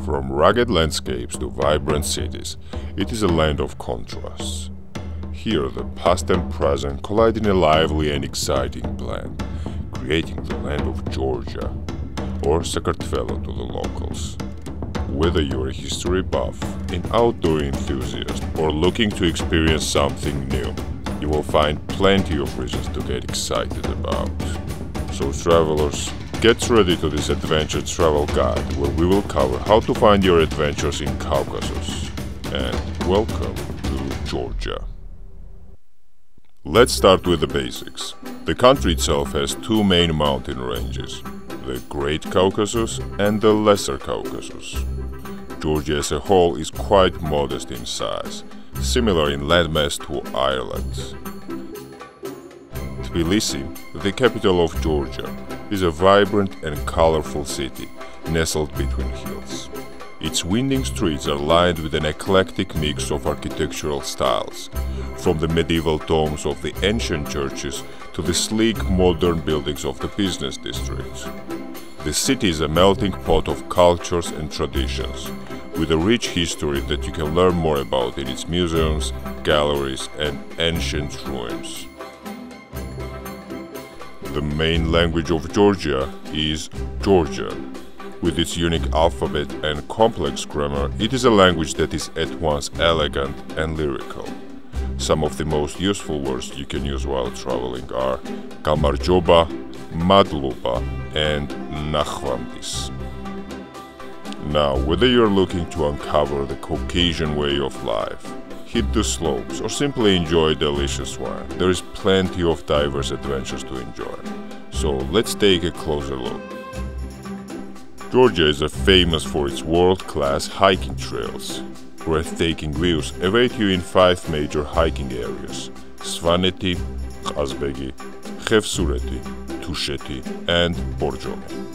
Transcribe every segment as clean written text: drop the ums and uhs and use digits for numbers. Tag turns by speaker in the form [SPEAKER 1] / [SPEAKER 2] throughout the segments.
[SPEAKER 1] From rugged landscapes to vibrant cities, it is a land of contrasts. Here the past and present collide in a lively and exciting blend, creating the land of Georgia, or Sakartvelo to the locals. Whether you're a history buff, an outdoor enthusiast, or looking to experience something new, you will find plenty of reasons to get excited about. So travelers, get ready to this adventure travel guide where we will cover how to find your adventures in Caucasus. And welcome to Georgia. Let's start with the basics. The country itself has two main mountain ranges, the Great Caucasus and the Lesser Caucasus. Georgia as a whole is quite modest in size, similar in landmass to Ireland. Tbilisi, the capital of Georgia, is a vibrant and colorful city nestled between hills. Its winding streets are lined with an eclectic mix of architectural styles, from the medieval domes of the ancient churches to the sleek modern buildings of the business districts. The city is a melting pot of cultures and traditions, with a rich history that you can learn more about in its museums, galleries, and ancient ruins. The main language of Georgia is Georgian. With its unique alphabet and complex grammar, it is a language that is at once elegant and lyrical. Some of the most useful words you can use while traveling are Kamarjoba, Madluba, and Nakhvamdis. Now, whether you're looking to uncover the Caucasian way of life, hit the slopes, or simply enjoy delicious wine, there is plenty of diverse adventures to enjoy. So let's take a closer look. Georgia is famous for its world-class hiking trails. Breathtaking views await you in 5 major hiking areas: Svaneti, Kazbegi, Khevsureti, Tusheti, and Borjomi.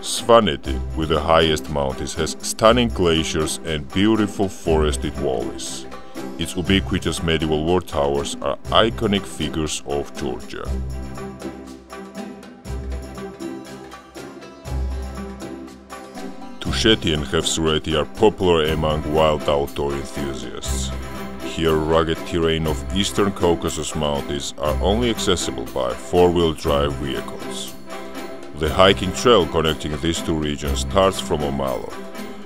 [SPEAKER 1] Svaneti, with the highest mountains, has stunning glaciers and beautiful forested valleys. Its ubiquitous medieval war towers are iconic figures of Georgia. Tusheti and Khevsureti are popular among wild outdoor enthusiasts. Here, rugged terrain of eastern Caucasus mountains are only accessible by 4-wheel drive vehicles. The hiking trail connecting these two regions starts from Omalo.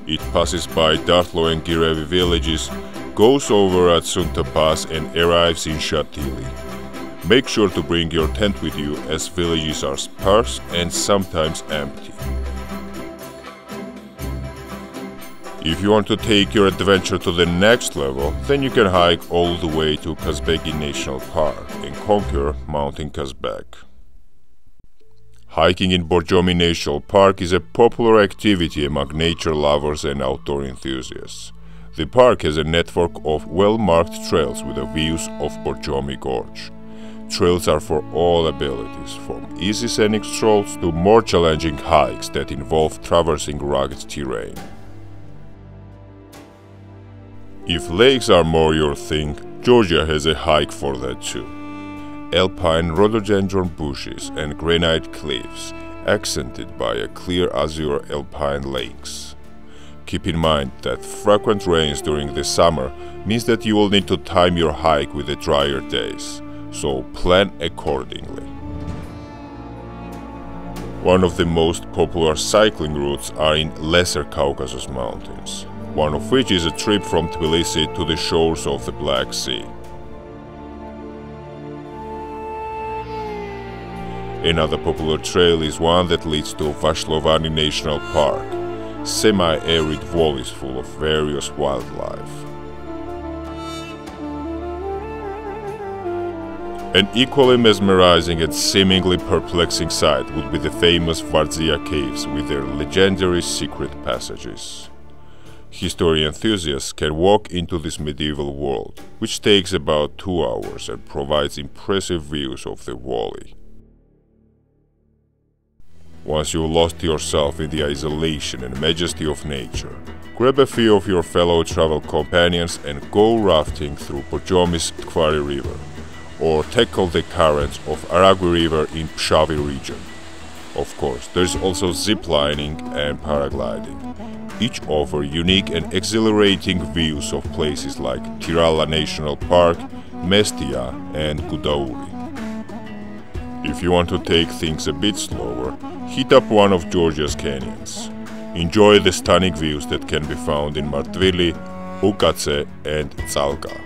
[SPEAKER 1] It passes by Dartlo and Girevi villages, goes over Atsunta Pass and arrives in Shatili. Make sure to bring your tent with you as villages are sparse and sometimes empty. If you want to take your adventure to the next level, then you can hike all the way to Kazbegi National Park and conquer Mountain Kazbek. Hiking in Borjomi National Park is a popular activity among nature lovers and outdoor enthusiasts. The park has a network of well-marked trails with the views of Borjomi Gorge. Trails are for all abilities, from easy scenic strolls to more challenging hikes that involve traversing rugged terrain. If lakes are more your thing, Georgia has a hike for that too. Alpine rhododendron bushes and granite cliffs, accented by a clear azure alpine lakes. Keep in mind that frequent rains during the summer means that you will need to time your hike with the drier days, so plan accordingly. One of the most popular cycling routes are in Lesser Caucasus Mountains, one of which is a trip from Tbilisi to the shores of the Black Sea. Another popular trail is one that leads to Vashlovani National Park, semi-arid valleys full of various wildlife. An equally mesmerizing and seemingly perplexing sight would be the famous Vardzia Caves with their legendary secret passages. History enthusiasts can walk into this medieval world, which takes about 2 hours and provides impressive views of the valley. Once you've lost yourself in the isolation and majesty of nature, grab a few of your fellow travel companions and go rafting through Borjomi's Tkvari River, or tackle the currents of Aragvi River in Pshavi region. Of course, there's also ziplining and paragliding. Each offer unique and exhilarating views of places like Tiralla National Park, Mestia and Kudauri. If you want to take things a bit slower, hit up one of Georgia's canyons. Enjoy the stunning views that can be found in Martvili, Ukatse and Tsalka.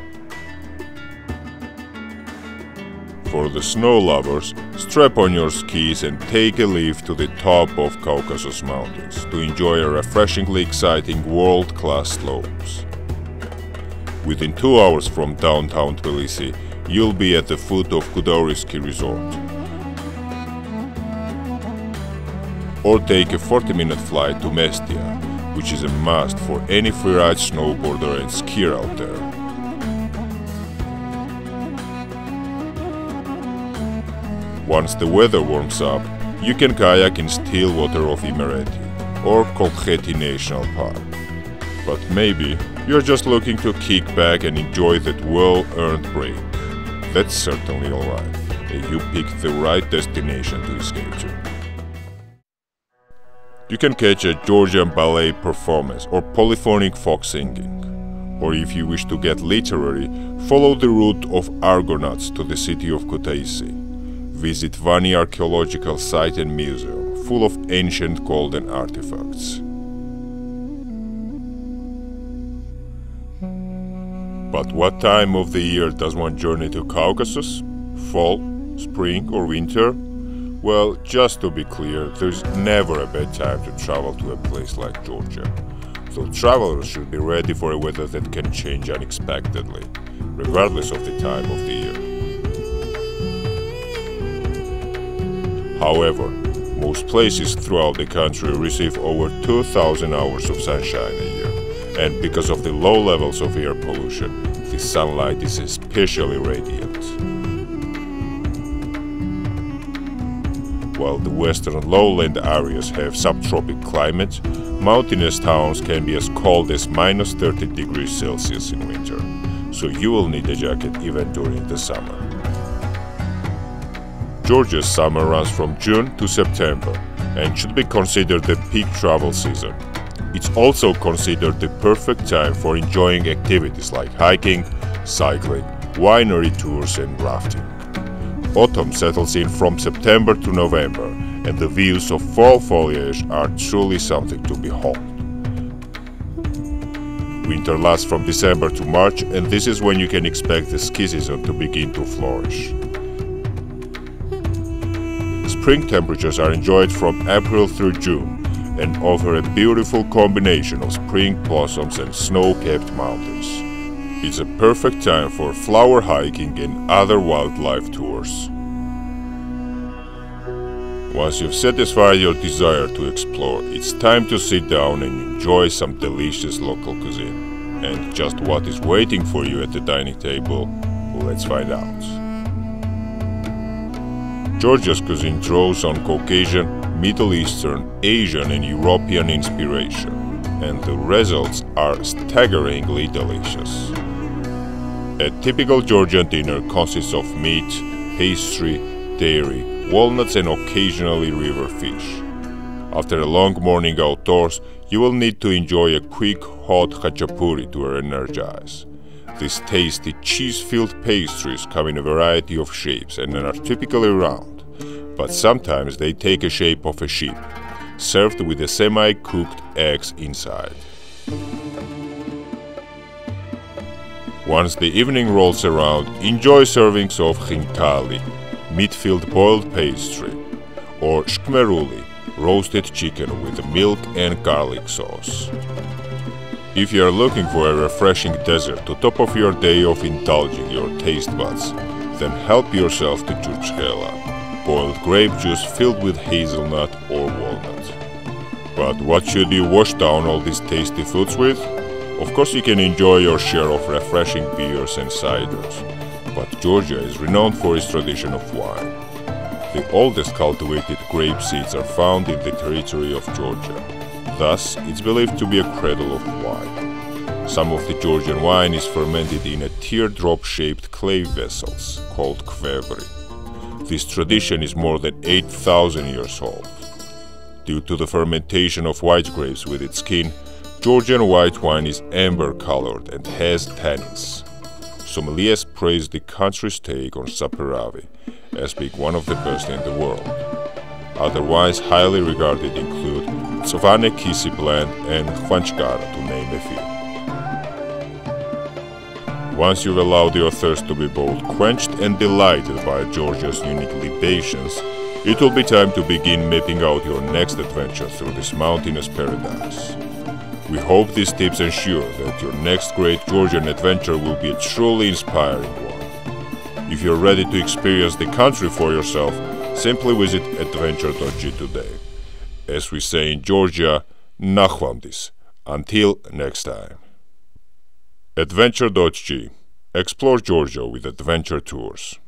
[SPEAKER 1] For the snow lovers, strap on your skis and take a lift to the top of Caucasus Mountains to enjoy a refreshingly exciting world-class slopes. Within 2 hours from downtown Tbilisi, you'll be at the foot of Kudauri Ski Resort. Or take a 40-minute flight to Mestia, which is a must for any freeride snowboarder and skier out there. Once the weather warms up, you can kayak in still water of Imereti or Kolkheti National Park. But maybe you're just looking to kick back and enjoy that well-earned break. That's certainly alright, and you picked the right destination to escape to. You can catch a Georgian ballet performance or polyphonic folk singing. Or if you wish to get literary, follow the route of Argonauts to the city of Kutaisi. Visit Vani Archaeological Site and Museum, full of ancient golden artifacts. But what time of the year does one journey to Caucasus? Fall, spring or winter? Well, just to be clear, there's never a bad time to travel to a place like Georgia. So travelers should be ready for a weather that can change unexpectedly, regardless of the time of the year. However, most places throughout the country receive over 2,000 hours of sunshine a year, and because of the low levels of air pollution, the sunlight is especially radiant. While the western lowland areas have subtropic climate, mountainous towns can be as cold as -30 degrees Celsius in winter, so you will need a jacket even during the summer. Georgia's summer runs from June to September and should be considered the peak travel season. It's also considered the perfect time for enjoying activities like hiking, cycling, winery tours and rafting. Autumn settles in from September to November, and the views of fall foliage are truly something to behold. Winter lasts from December to March, and this is when you can expect the ski season to begin to flourish. Spring temperatures are enjoyed from April through June and offer a beautiful combination of spring blossoms and snow-capped mountains. It's a perfect time for flower hiking and other wildlife tours. Once you've satisfied your desire to explore, it's time to sit down and enjoy some delicious local cuisine. And just what is waiting for you at the dining table, let's find out. Georgia's cuisine draws on Caucasian, Middle Eastern, Asian and European inspiration, and the results are staggeringly delicious. A typical Georgian dinner consists of meat, pastry, dairy, walnuts and occasionally river fish. After a long morning outdoors, you will need to enjoy a quick hot khachapuri to energize. These tasty cheese-filled pastries come in a variety of shapes and are typically round, but sometimes they take a shape of a sheep, served with a semi-cooked eggs inside. Once the evening rolls around, enjoy servings of khinkali, meat-filled boiled pastry, or shkmeruli, roasted chicken with milk and garlic sauce. If you are looking for a refreshing dessert to top off your day of indulging your taste buds, then help yourself to churchkhela, boiled grape juice filled with hazelnut or walnut. But what should you wash down all these tasty foods with? Of course you can enjoy your share of refreshing beers and ciders, but Georgia is renowned for its tradition of wine. The oldest cultivated grape seeds are found in the territory of Georgia. Thus, it's believed to be a cradle of wine. Some of the Georgian wine is fermented in a teardrop-shaped clay vessels called kvevri. This tradition is more than 8,000 years old. Due to the fermentation of white grapes with its skin, Georgian white wine is amber-colored and has tannins. Sommeliers praise the country's take on Saperavi as being one of the best in the world. Other wines highly regarded include Tsvane Kisi blend and Khvanchkar, to name a few. Once you've allowed your thirst to be both quenched and delighted by Georgia's unique libations, it will be time to begin mapping out your next adventure through this mountainous paradise. We hope these tips ensure that your next great Georgian adventure will be a truly inspiring one. If you're ready to experience the country for yourself, simply visit adventure.g today. As we say in Georgia, Nakhvamdis. Until next time. Adventure.g. Explore Georgia with adventure tours.